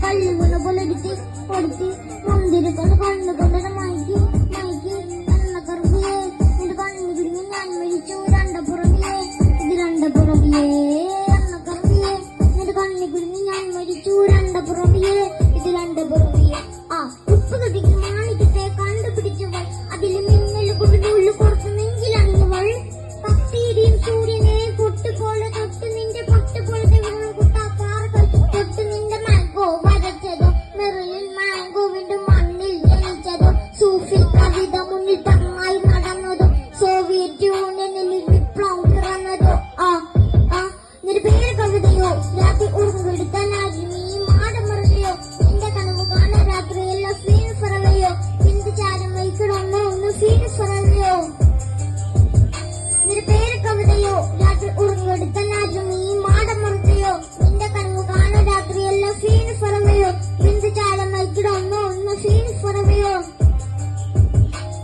കള്ളി വീണ പോലെ എടുത്ത് കൊടുത്ത് മുന്തിരിക്കൊണ്ട് കണ്ണുകൊണ്ടൊരു മയക്കി എണ്ണക്കറുപ്പിയെ നിന്റെ കണ്ണു പിടിഞ്ഞ് ഞാൻ മരിച്ചു രണ്ടപ്പുറവിയെ ഇത് രണ്ടപ്പുറവിയെ എണ്ണക്കറുപ്പിയെ നിന്റെ കണ്ണു പിടിഞ്ഞ് ഞാൻ മരിച്ചു രണ്ടപ്പുറവിയെ ഇത് രണ്ടപ്പുറവിയെ ആ ഉപ്പ് കത്തിക്ക് മാണിക്കത്തെ കണ്ടുപിടിച്ചവൾ അതില് മിന്നൽ കൊടുന്നുള്ളു പുറത്ത് നെഞ്ചിലണിഞ്ഞവൾ കത്തിയിടിയും സൂര്യനെ പൊട്ടുപോലെ തൊട്ട് നിന്റെ പൊട്ടുപോലത്തെ കുട്ടാപ്പാറകൾ തൊട്ട് നിന്റെ മാംഗോ വരച്ചതോ മെറിലിൻ മാംഗോവിന്റെ മണ്ണിൽ ജനിച്ചതോ സൂഫി കവിത മുന്നിൽ തങ്ങായി നടന്നതോ സോവിയറ്റ് യൂണിയനിൽ വിപ്ലവം പിറന്നതോ നിന്റെ പേര് കവിതയോ രാത്രി ഉറങ്ങെടുത്താനായി നീ മാടമറിയോ നിന്റെ കനവ് കാണാൻ രാത്രിയെല്ലാം ഫീൽ പറവയോ ചിന്ത ചാരം വൈക്കിടൊന്നോ ഒന്ന് ഫീൽ പറവയോ നിന്റെ പേര് കവിതയോ രാത്രി ഉറങ്ങെടുത്താനായി നീ മാടമറിയോ നിന്റെ കനവ് കാണാൻ രാത്രിയെല്ലാം ഫീൽ പറവയോ ചിന്ത ചാരം വൈക്കിടൊന്നോ ഒന്ന് ഫീൽ പറവയോ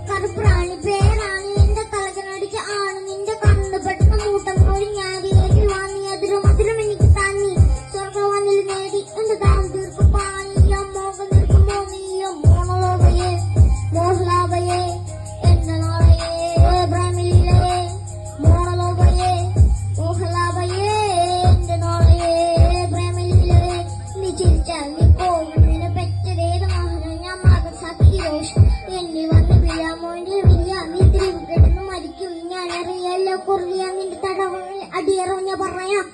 കറുപ്രാണി പേരാണ് എന്റെ തലകനടിച്ച ആണ് നിന്റെ കണ്ണു പെട്ടെന്ന് മൂട്ടം പോയി ഞാരിയേക്ക് വാങ്ങി അതിലും എനിക്ക് താങ്ങി സ്വർഗവാനിൽ നേടി എന്റെ ദാം തീർക്കും പാനിയ മോഹം തീർക്കും മോഹിയ മോണലോവയെ മോഹലാവയെ എന്റെ നാളയെ ബ്രഹ്മില്ലേ മോണലോവയെ മോഹലാവയെ എന്റെ നാളയെ ബ്രഹ്മില്ലേ നീ ചിരിച്ചാൽ നീ കോവിഡിനെ പെറ്റതേത് മോഹനം ഞാൻ മകൻ സഖിരോഷ് എന്നെ വന്ന് വിളിയാമോന്റെ വിളിയ നീ തിരിവ് കിടന്ന് മരിക്കും ഞാൻ അറിയാലോ കുറിയ നിന്റെ തടവ അടിയറഞ്ഞ പറയാം